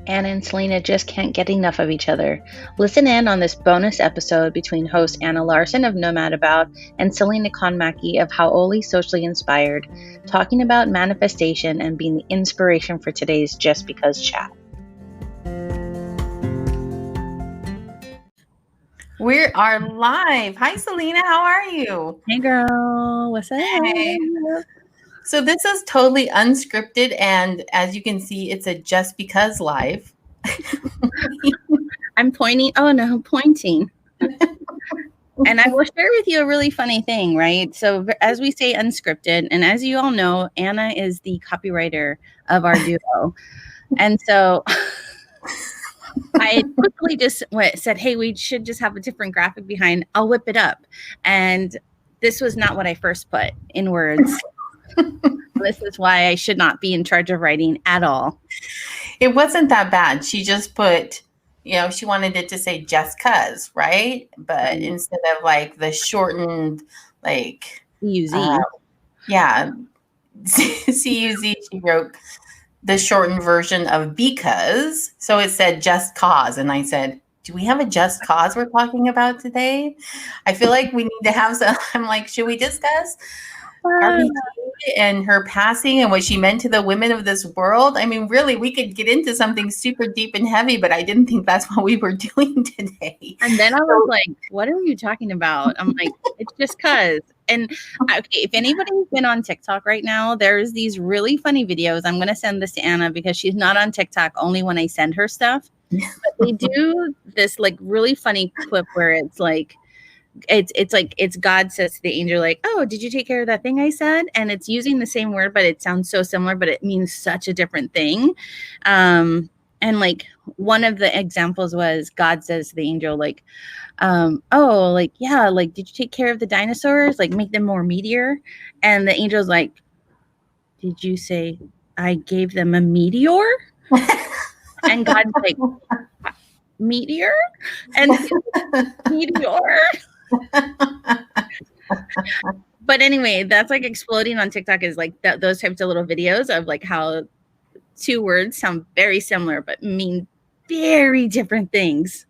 Anna and Selena just can't get enough of each other. Listen in on this bonus episode between host Anna Larson of NomadAbout and Selena Conmackie of Hauoli-Socially Inspired, talking about manifestation and being the inspiration for today's Just Because chat. We are live. Hi, Selena. How are you? Hey, girl. What's up? Hey. So this is totally unscripted, and as you can see, it's a Just Because live. I'm pointing. Oh, no, pointing. And I will share with you a really funny thing, right? So as we say unscripted, and as you all know, Anna is the copywriter of our duo. And so I quickly just said, hey, we should just have a different graphic behind. I'll whip it up. And this was not what I first put in words. This is why I should not be in charge of writing at all. It wasn't that bad. She just put, she wanted it to say just 'cause, right? But instead of like the shortened, like CUZ. CUZ, she wrote the shortened version of because. So it said just cause. And I said, do we have a just cause we're talking about today? I feel like we need to have some. I'm like, should we discuss RBG and her passing and what she meant to the women of this world? I mean, really, we could get into something super deep and heavy, but I didn't think that's what we were doing today. And then I was like, what are you talking about? I'm like, it's just 'cause. And okay, if anybody's been on TikTok right now, there's these really funny videos. I'm going to send this to Anna because she's not on TikTok only when I send her stuff. But they do this like really funny clip where it's like, it's God says to the angel, like, oh, did you take care of that thing I said? And it's using the same word, but it sounds so similar, but it means such a different thing. And like one of the examples was God says to the angel, like, oh, like, yeah, like, did you take care of the dinosaurs? Like, make them more meteor? And the angel's like, did you say I gave them a meteor? And God's like, meteor? And meteor? But anyway, that's like exploding on TikTok is like those types of little videos of like how two words sound very similar but mean very different things.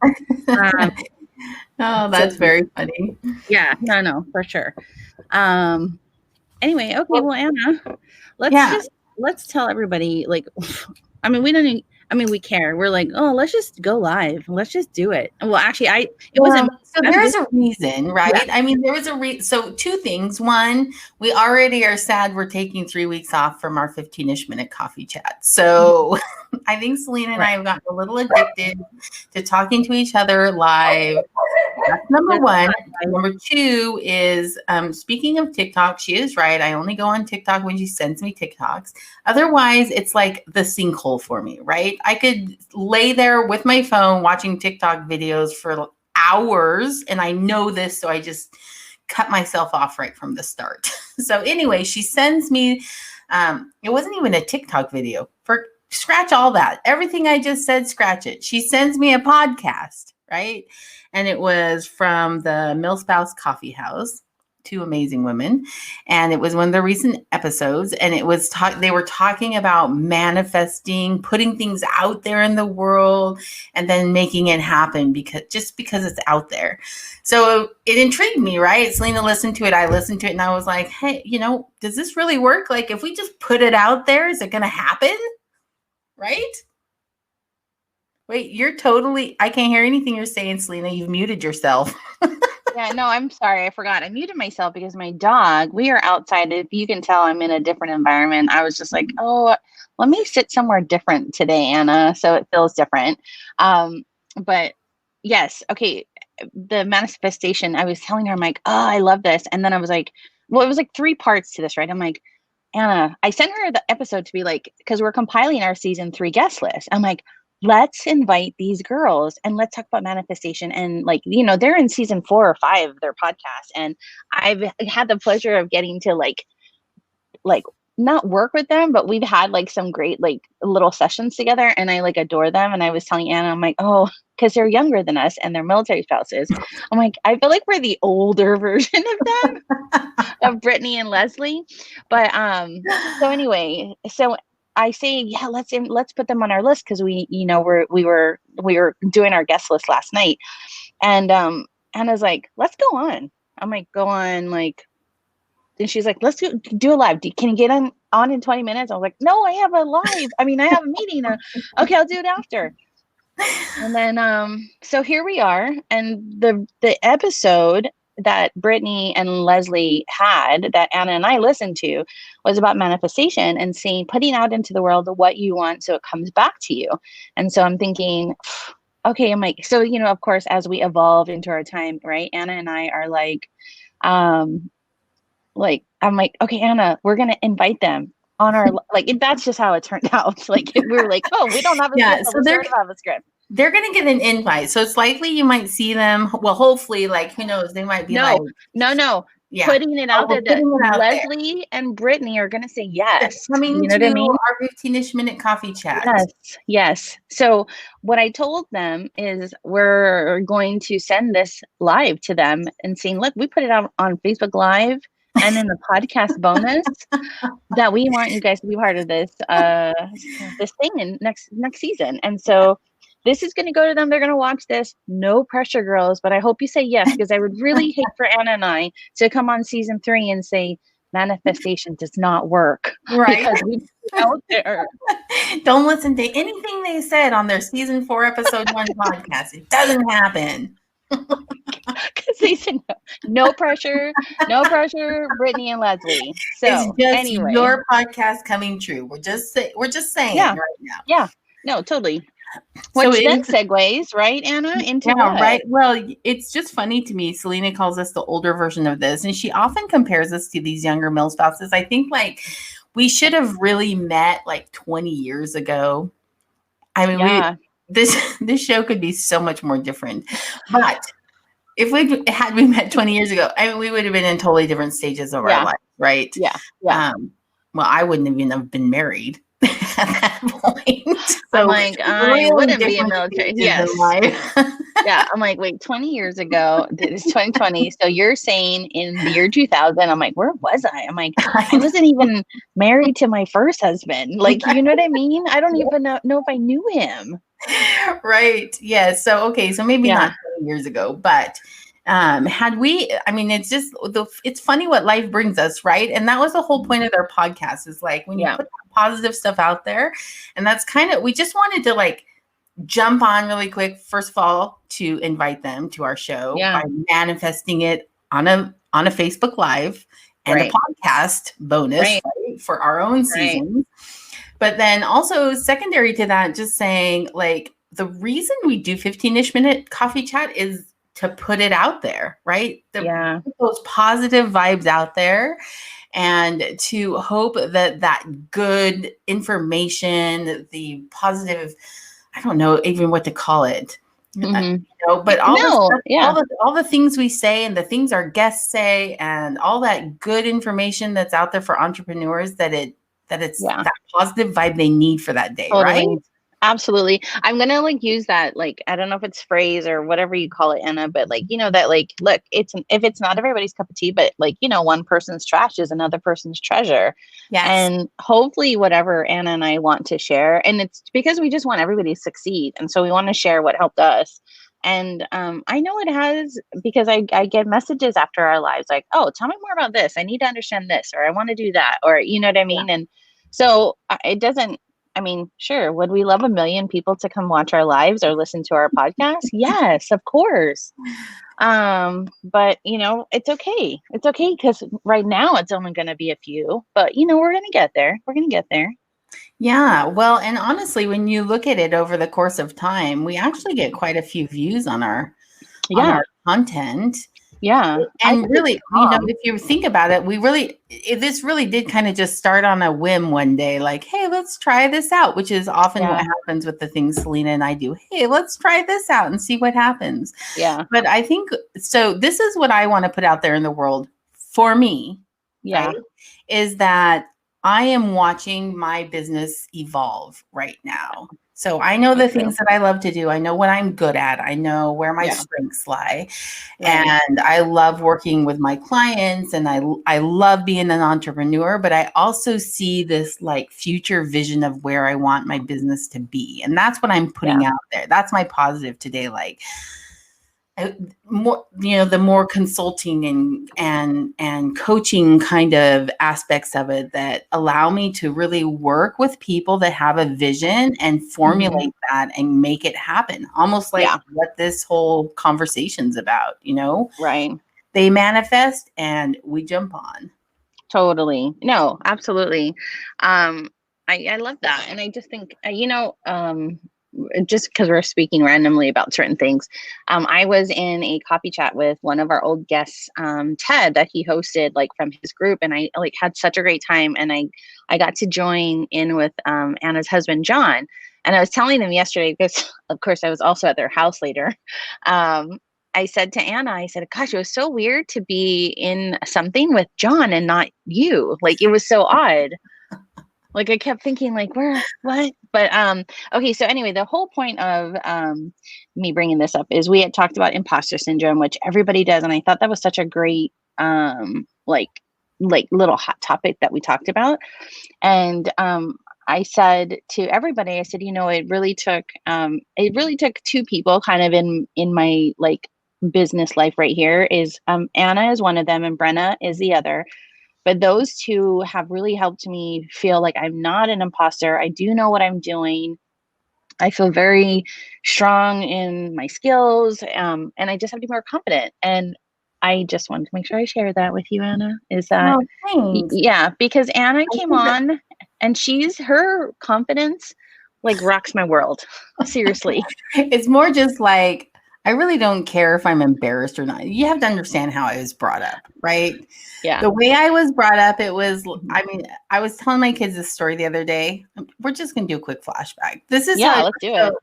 Oh, that's very funny. Yeah, no, for sure. Anyway, okay, well, Anna, let's tell everybody, like, I mean, we care. We're like, oh, let's just go live. Let's just do it. Well, actually, wasn't. So there's a reason, right? Yeah. I mean, there was a reason. So two things. One, we already are sad we're taking 3 weeks off from our 15-ish minute coffee chat. So I think Selena and I have gotten a little addicted to talking to each other live. That's number one. Number two is, speaking of TikTok, she is right. I only go on TikTok when she sends me TikToks. Otherwise, it's like the sinkhole for me, right? I could lay there with my phone watching TikTok videos for hours, and I know this, so I just cut myself off right from the start. So anyway, she sends me, it wasn't even a TikTok video. Scratch all that. Everything I just said, scratch it. She sends me a podcast, right? And it was from the Millspouse Coffee House, two amazing women. And it was one of the recent episodes. And it was they were talking about manifesting, putting things out there in the world, and then making it happen because it's out there. So it intrigued me, right? Selena listened to it. I listened to it. And I was like, hey, does this really work? Like, if we just put it out there, is it going to happen? Right? Wait, I can't hear anything you're saying, Selena. You've muted yourself. Yeah, no, I'm sorry. I forgot. I muted myself because my dog, we are outside. If you can tell, I'm in a different environment. I was just like, oh, let me sit somewhere different today, Anna. So it feels different. But yes. Okay. The manifestation, I was telling her, I'm like, oh, I love this. And then I was like, well, it was like 3 parts to this, right? I'm like, Anna, I sent her the episode to be like, because we're compiling our season 3 guest list. I'm like, let's invite these girls and let's talk about manifestation. And like, they're in season 4 or 5 of their podcast. And I've had the pleasure of getting to like not work with them, but we've had like some great like little sessions together, and I like adore them. And I was telling Anna, I'm like, oh, because they're younger than us and they're military spouses. I'm like, I feel like we're the older version of them, of Brittany and Leslie. But so anyway, so I say, yeah, let's put them on our list because we were doing our guest list last night, and Anna's like, let's go on. I'm like, go on, like, and she's like, let's do a live. Can you get on in 20 minutes? I was like, no, I have a live. I mean, I have a meeting. Okay, I'll do it after. And then so here we are, and the episode that Brittany and Leslie had that Anna and I listened to was about manifestation and putting out into the world what you want so it comes back to you. And so I'm thinking, okay, I'm like, so of course, as we evolve into our time, right? Anna and I are like I'm like, okay, Anna, we're gonna invite them on our that's just how it turned out. Like we were like, oh, we don't have a script, so we have a script. They're going to get an invite. So it's likely you might see them. Well, hopefully, like, who knows, they might be no. Yeah. Putting it out there that Leslie and Brittany are going to say yes. They're coming to our 15-ish minute coffee chat. Yes. So what I told them is we're going to send this live to them and saying, look, we put it out on Facebook Live and in the podcast bonus that we want you guys to be part of this thing in next season. And so this is going to go to them. They're going to watch this. No pressure, girls. But I hope you say yes, because I would really hate for Anna and I to come on season 3 and say manifestation does not work. Right. Because we out there. Don't listen to anything they said on their season 4, episode 1 podcast. It doesn't happen. Because they said no pressure, Brittany and Leslie. So it's just anyway, your podcast coming true. We're just saying right now. Yeah. No, totally. Which then segues, right, Anna, into what? Right. Well, it's just funny to me. Selena calls us the older version of this, and she often compares us to these younger male spouses. I think we should have really met 20 years ago. I mean, this show could be so much more different. But if we met 20 years ago, I mean, we would have been in totally different stages of our life, right? Yeah. Well, I wouldn't even have been married at that point. So I'm like, I wouldn't be in military. Yes. Yeah. I'm like, wait, 20 years ago, it's 2020. So you're saying in the year 2000, I'm like, where was I? I'm like, I wasn't even married to my first husband. Like, you know what I mean? I don't even know if I knew him. Right. Yeah. So, okay. So maybe not 20 years ago, but had we, I mean, it's funny what life brings us, right? And that was the whole point of their podcast, is when you put positive stuff out there, and that's we just wanted to jump on really quick, first of all, to invite them to our show by manifesting it on a Facebook Live and a podcast bonus for our own season. But then also secondary to that, just saying the reason we do 15-ish minute coffee chat is to put it out there, right? Put those positive vibes out there, and to hope that good information, the positive, I don't know even what to call it, but all the things we say and the things our guests say and all that good information that's out there for entrepreneurs, that it's that positive vibe they need for that day, right? Absolutely. I'm going to use that, I don't know if it's phrase or whatever you call it, Anna, but look, if it's not everybody's cup of tea, but one person's trash is another person's treasure. Yes. And hopefully whatever Anna and I want to share, and it's because we just want everybody to succeed. And so we want to share what helped us. And I know it has, because I get messages after our lives oh, tell me more about this. I need to understand this, or I want to do that, or you know what I mean? Yeah. And so it doesn't, I mean, sure. Would we love 1 million people to come watch our lives or listen to our podcast? Yes, of course. But it's okay. It's okay, because right now it's only going to be a few, but we're going to get there. Yeah. Well, and honestly, when you look at it over the course of time, we actually get quite a few views on our content. Yeah. And really, if you think about it, this really did kind of just start on a whim one day, hey, let's try this out, which is often what happens with the things Selena and I do. Hey, let's try this out and see what happens. Yeah. But I think, so this is what I want to put out there in the world for me. Yeah. Right, is that I am watching my business evolve right now. So I know So the true. things that I love to do. I know what I'm good at. I know where my Yeah. strengths lie. Right. And I love working with my clients, and I love being an entrepreneur, but I also see this like future vision of where I want my business to be. And that's what I'm Yeah. putting out there. That's my positive today. Like, more, the more consulting and coaching kind of aspects of it that allow me to really work with people that have a vision and formulate that and make it happen, almost like Yeah. what this whole conversation's about. Right. They manifest and we jump on. Totally. No, absolutely. I love that. And I just think, just because we're speaking randomly about certain things, I was in a coffee chat with one of our old guests, Ted, that he hosted like from his group. And I like had such a great time. And I got to join in with Anna's husband, John. And I was telling them yesterday, because of course I was also at their house later. Um, I said to Anna, I said, gosh, it was so weird to be in something with John and not you. Like, it was so odd. Like, I kept thinking, like, what? But, okay. So anyway, the whole point of, me bringing this up is we had talked about imposter syndrome, which everybody does. And I thought that was such a great, like little hot topic that we talked about. And, I said to everybody, I said, it really took two people kind of in my like business life right here is Anna is one of them and Brenna is the other. But those two have really helped me feel like I'm not an imposter. I do know what I'm doing. I feel very strong in my skills, and I just have to be more confident. And I just wanted to make sure I share that with you, Anna. Is that, Oh, thanks. yeah, because Anna I came think that on and her confidence like rocks my world. Seriously. it's more just like, I really don't care if I'm embarrassed or not. You have to understand how I was brought up, right? Yeah. The way I was brought up, it was, I mean, I was telling my kids this story the other day. We're just going to do a quick flashback. This is Yeah, how let's do so it.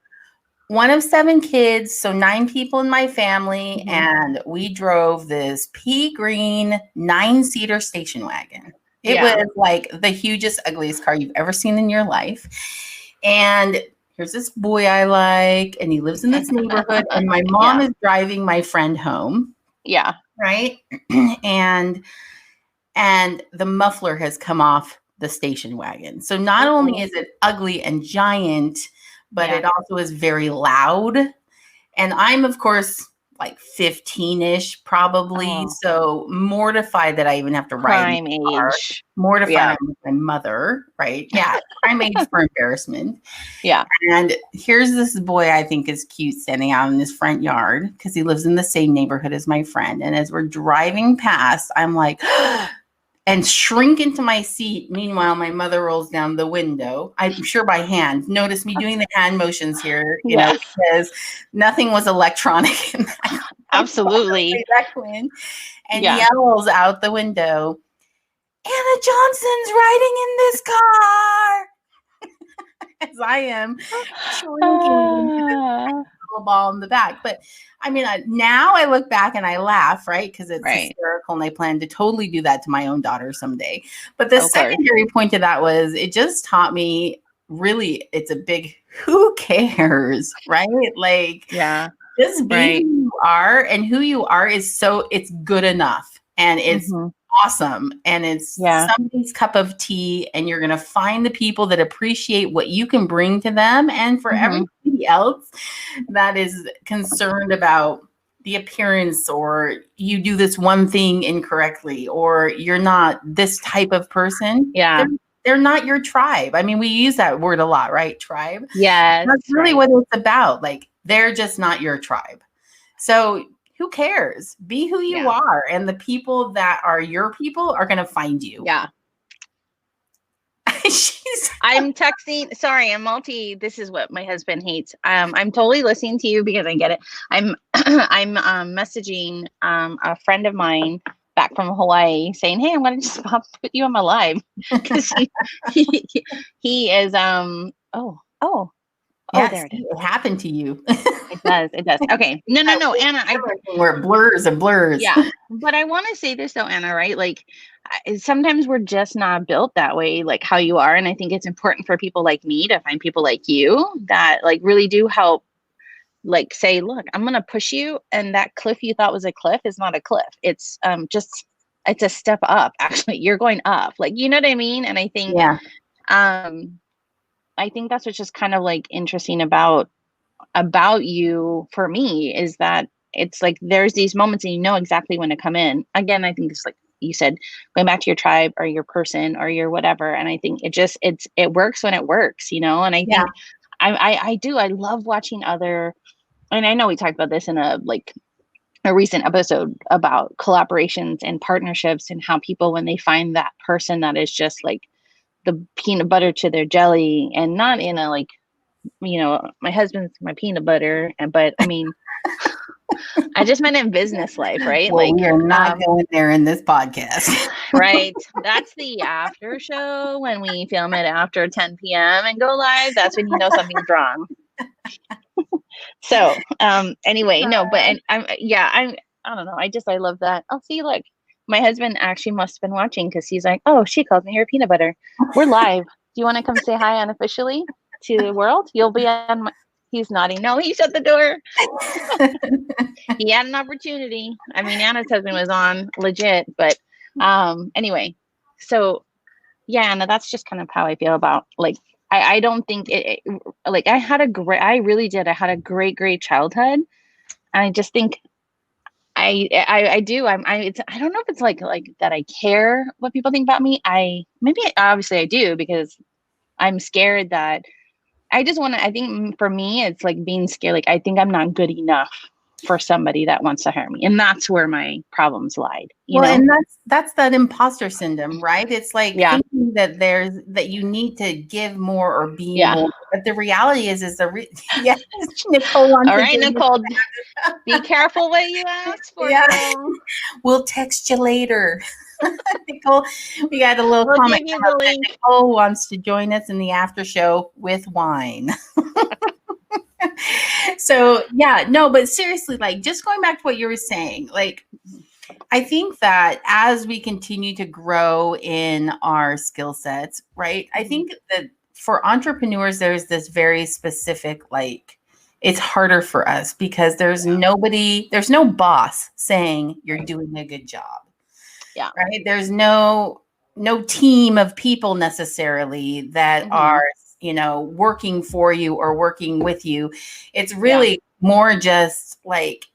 one of 7 kids, so 9 people in my family, Mhm. and we drove this pea green 9-seater station wagon. It Yeah. was like the hugest, ugliest car you've ever seen in your life. And here's this boy I like, and he lives in this neighborhood, and my mom Yeah. is driving my friend home, Yeah. right? and the muffler has come off the station wagon. So not only Ooh. is it ugly and giant, but Yeah. it also is very loud. And I'm, of course, like 15-ish probably. Oh, So mortified that I even have to ride in prime the car. age. Mortified Yeah. I'm with my mother, right? Yeah, prime age for embarrassment. Yeah. And here's this boy I think is cute standing out in his front yard because he lives in the same neighborhood as my friend. And as we're driving past, I'm like, and shrink into my seat. Meanwhile, my mother rolls down the window. I'm sure by hand. Notice me doing the hand motions here, Yeah. because nothing was electronic in that. Absolutely. That Quinn, and Yeah. yells out the window, Anna Johnson's riding in this car. As I am shrinking into this Ah, little ball in the back. But I mean, now I look back and I laugh, right? Because it's right. hysterical, and I plan to totally do that to my own daughter someday. But the Of course. secondary point to that was it just taught me, really, it's a big who cares, right? Like, Yeah. just be Right. who you are, and who you are is it's good enough, and it's Hmm. awesome, and it's Yeah. somebody's cup of tea, and you're going to find the people that appreciate what you can bring to them. And for Hmm. everybody else that is concerned about the appearance, or you do this one thing incorrectly, or you're not this type of person, Yeah. they're not your tribe. I mean, we use that word a lot, right? Tribe. Yes. That's really Right. what it's about. Like, they're just not your tribe. So who cares? Be who you Yeah. are. And the people that are your people are going to find you. Yeah. I'm texting. Sorry, this is what my husband hates. I'm totally listening to you because I get it. I'm I'm messaging a friend of mine back from Hawaii saying, "Hey, I'm gonna just put you on my live," because he, he is Yes, there it is. it happened to you. It does. It does. Okay. No, Anna. Where it blurs and blurs. Yeah, but I want to say this though, Anna, right? Like, sometimes we're just not built that way, like how you are. And I think it's important for people like me to find people like you that like really do help, like say, look, I'm going to push you. And that cliff you thought was a cliff is not a cliff. It's just, it's a step up. Actually, you're going up. Like, you know what I mean? And Yeah. I think that's what's just kind of like interesting about you for me is that it's like there's these moments and you know exactly when to come in. Again, I think it's like you said, going back to your tribe or your person or your whatever. And I think it works when it works, you know? And I Yeah. think I love watching other, and I know we talked about this in a recent episode about collaborations and partnerships and how people, when they find that person that is just like the peanut butter to their jelly, and not in a like, you know, my husband's my peanut butter, but I mean, I just meant in business life, right? Well, Like, we are not going there in this podcast. right. That's the after show when we film it after 10 p.m. and go live. That's when you know something's wrong. So, anyway, no, but and I don't know. I love that. Oh, see, look, my husband actually must have been watching because he's like, oh, she calls me her peanut butter. We're live. Do you want to come say hi unofficially to the world? You'll be on my, he's nodding. No, he shut the door. He had an opportunity. I mean, Anna's husband was on legit, but anyway, so yeah, Anna, that's just kind of how I feel about like I don't think like I really did. I had a great childhood. And I just think I do. I don't know if it's like that I care what people think about me. Obviously I do because I'm scared that I just want to, I think for me, it's like being scared. Like, I think I'm not good enough for somebody that wants to hire me. And that's where my problems lied, you know? And that's that imposter syndrome, right? It's like Yeah. thinking that you need to give more or be Yeah. more. But the reality is yes, Nicole. All right, Nicole, be careful what you ask for. Yeah. We'll text you later. Nicole, we got a little comment. Give you the link. Nicole wants to join us in the after show with wine. So yeah, no, but seriously, like just going back to what you were saying, like I think that as we continue to grow in our skill sets, right? I think that for entrepreneurs, there's this very specific, like, it's harder for us because there's no boss saying you're doing a good job. Yeah. Right. There's no team of people necessarily that are, working for you or working with you. It's really more just like,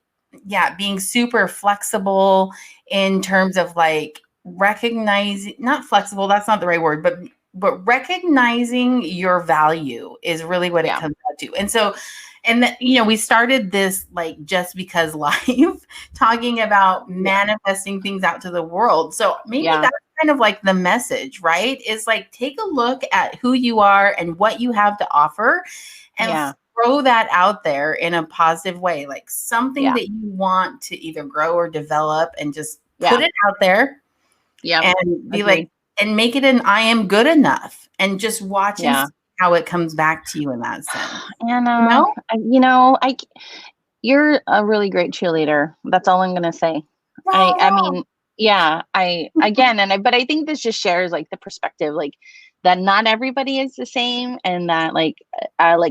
being super flexible in terms of like recognizing, not flexible, that's not the right word, but recognizing your value is really what it comes down to. And so, we started this like just because live talking about manifesting things out to the world. So maybe that's kind of like the message, right? Is like, take a look at who you are and what you have to offer and throw that out there in a positive way, like something that you want to either grow or develop and just put it out there and be like, and make it an I am good enough and just watch and see how it comes back to you in that sense. And, you're a really great cheerleader. That's all I'm going to say. I mean, but I think this just shares like the perspective, like that not everybody is the same, and that like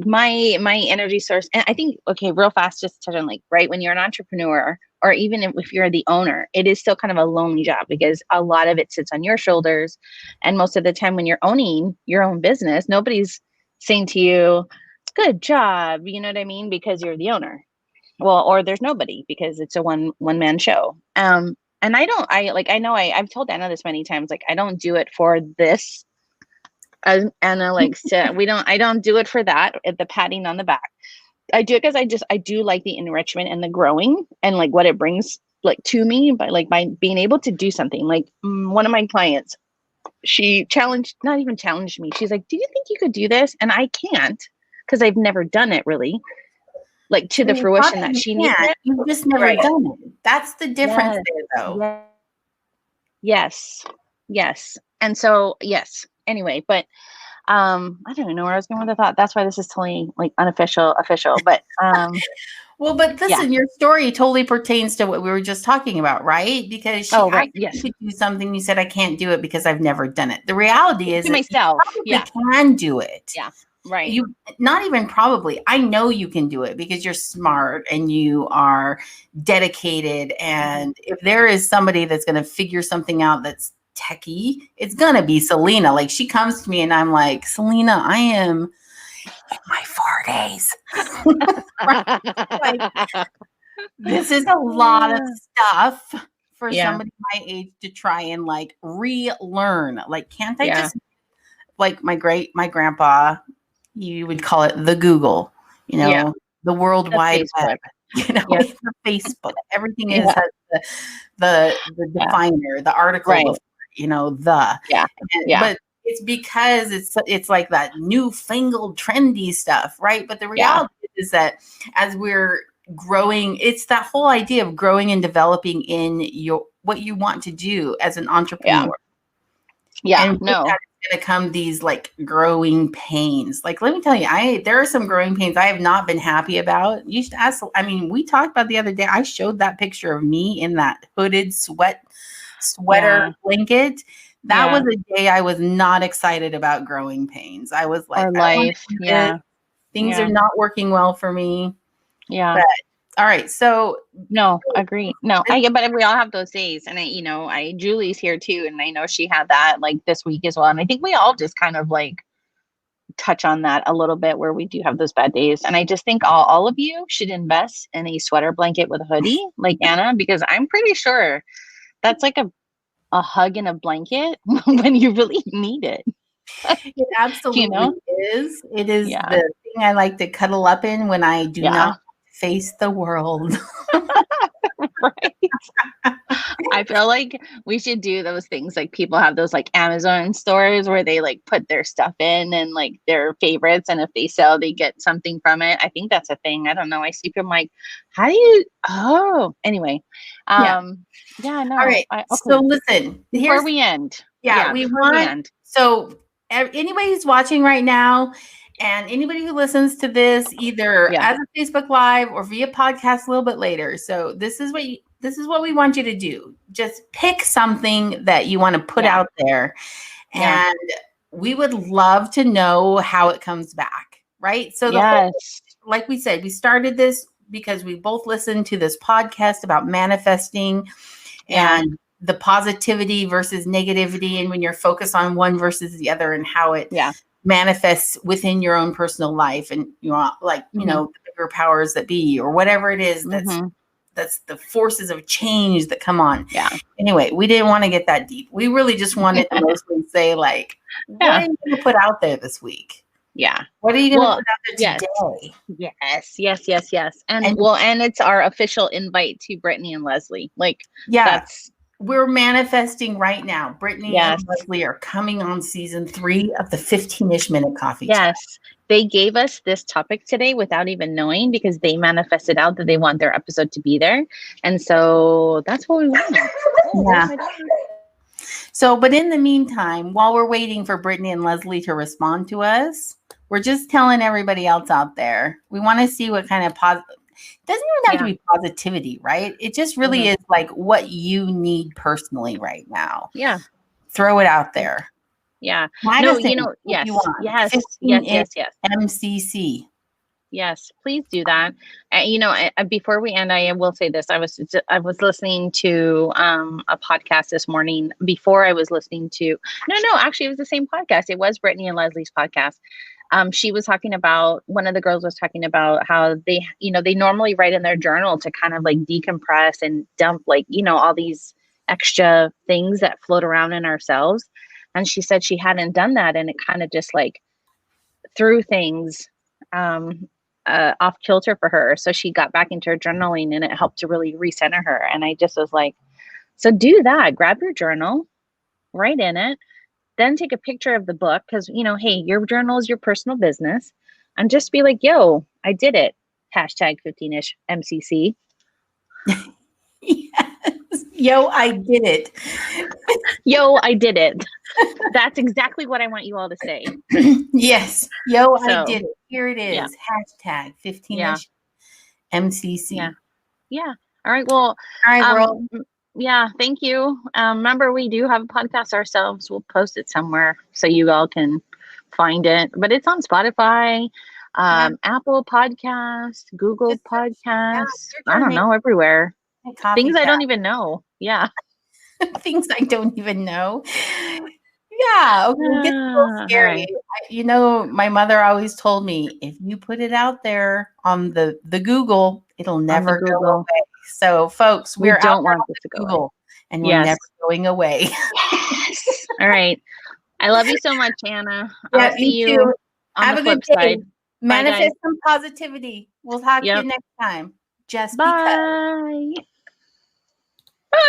my energy source. And I think, okay, real fast, just to touch on like, right, when you're an entrepreneur or even if you're the owner, it is still kind of a lonely job because a lot of it sits on your shoulders. And most of the time when you're owning your own business, nobody's saying to you, good job, you know what I mean? Because you're the owner. Well, or there's nobody because it's a one man show. And I've told Anna this many times, like, I don't do it for this. As Anna likes to, I don't do it for that, the patting on the back. I do it because I do like the enrichment and the growing and like what it brings like to me, but like by being able to do something. Like one of my clients, she not even challenged me. She's like, do you think you could do this? And I can't because I've never done it really. Like to the fruition that she needs. You've just never done it. That's the difference there, though. Yes. And so, anyway, but I don't know where I was going with the thought. That's why this is totally like unofficial, official. But Well, but Yeah. listen, your story totally pertains to what we were just talking about, right? Because she Oh, right. asked Yes. you to do something, you said, I can't do it because I've never done it. The reality is To that you myself. probably Yeah. can do it. Yeah. Right. You not even probably, I know you can do it because you're smart and you are dedicated. And if there is somebody that's going to figure something out that's techie, it's going to be Selena. Like she comes to me and I'm like, Selena, I am in my 40s. Like, this is a lot of stuff for somebody my age to try and like relearn. Like, can't I just, like my grandpa, you would call it the Google, the World Wide Web, it's the Facebook. Everything has the definer, the article, Right. But it's because it's like that newfangled trendy stuff, right? But the reality is that as we're growing, it's that whole idea of growing and developing in what you want to do as an entrepreneur. And with that is going to come these like growing pains. Like, let me tell you, there are some growing pains I have not been happy about. You should ask. I mean, we talked about the other day. I showed that picture of me in that hooded sweater blanket. That was a day I was not excited about growing pains. I was like, or life. Things are not working well for me. Yeah. But, all right. So no, agree. No, but we all have those days. And Julie's here too. And I know she had that like this week as well. And I think we all just kind of like touch on that a little bit where we do have those bad days. And I just think all of you should invest in a sweater blanket with a hoodie like Anna, because I'm pretty sure that's like a hug and a blanket when you really need it. It absolutely is. It is the thing I like to cuddle up in when I do not face the world. Right. I feel like we should do those things. Like people have those like Amazon stores where they like put their stuff in and like their favorites. And if they sell, they get something from it. I think that's a thing. I don't know. I see people like, how do you, anyway. No. All right. Okay. So listen, before we end. So anybody who's watching right now, and anybody who listens to this either as a Facebook Live or via podcast a little bit later. So this is what we want you to do. Just pick something that you want to put out there. And we would love to know how it comes back. Right. So like we said, we started this because we both listened to this podcast about manifesting and the positivity versus negativity. And when you're focused on one versus the other and how it manifests within your own personal life, and the bigger powers that be, or whatever it is that's the forces of change that come on. Anyway, we didn't want to get that deep. We really just wanted to mostly say like, what are you going to put out there this week? What are you going to put out there today? Yes. And it's our official invite to Brittany and Leslie. We're manifesting right now. Brittany and Leslie are coming on season 3 of the 15-ish minute coffee chat. They gave us this topic today without even knowing, because they manifested out that they want their episode to be there. And so that's what we want. So, but in the meantime, while we're waiting for Brittany and Leslie to respond to us, we're just telling everybody else out there, we want to see what kind of doesn't even have to be positivity, right? It just really is like what you need personally right now. Throw it out there. Yes. MCC. Yes, please do that. Before we end, I will say this. I was listening to a podcast this morning before I was listening to, actually it was the same podcast. It was Brittany and Leslie's podcast. She was talking about, one of the girls was talking about how they normally write in their journal to kind of like decompress and dump like, all these extra things that float around in ourselves. And she said she hadn't done that. And it kind of just like threw things off kilter for her. So she got back into her journaling and it helped to really recenter her. And I just was like, so do that. Grab your journal, write in it. Then take a picture of the book because, hey, your journal is your personal business. And just be like, yo, I did it. Hashtag 15-ish MCC. Yo, I did it. Yo, I did it. That's exactly what I want you all to say. Yes. Yo, I did it. Here it is. Hashtag 15-ish MCC. Yeah. Yeah. All right. Well, All right, world. yeah, thank you. Remember, we do have a podcast ourselves. We'll post it somewhere so you all can find it. But it's on Spotify, Apple Podcasts, Google Just search, Podcasts. search I our don't name, know, everywhere. Coffee Things I Chat. don't even know. Yeah. Things I don't even know. Yeah, okay, it gets a little All scary. right. My mother always told me, if you put it out there on the Google, it'll On the never go Google. away. So, folks, We we're out don't there want on this to the go away. Google, and we're Yes. never going away. Yes. All right. I love you so much, Anna. Yeah, I'll see me you too. on Have the a good flip day. side. Bye, guys. Manifest some positivity. We'll talk to you Yep. next time. Just because. Bye.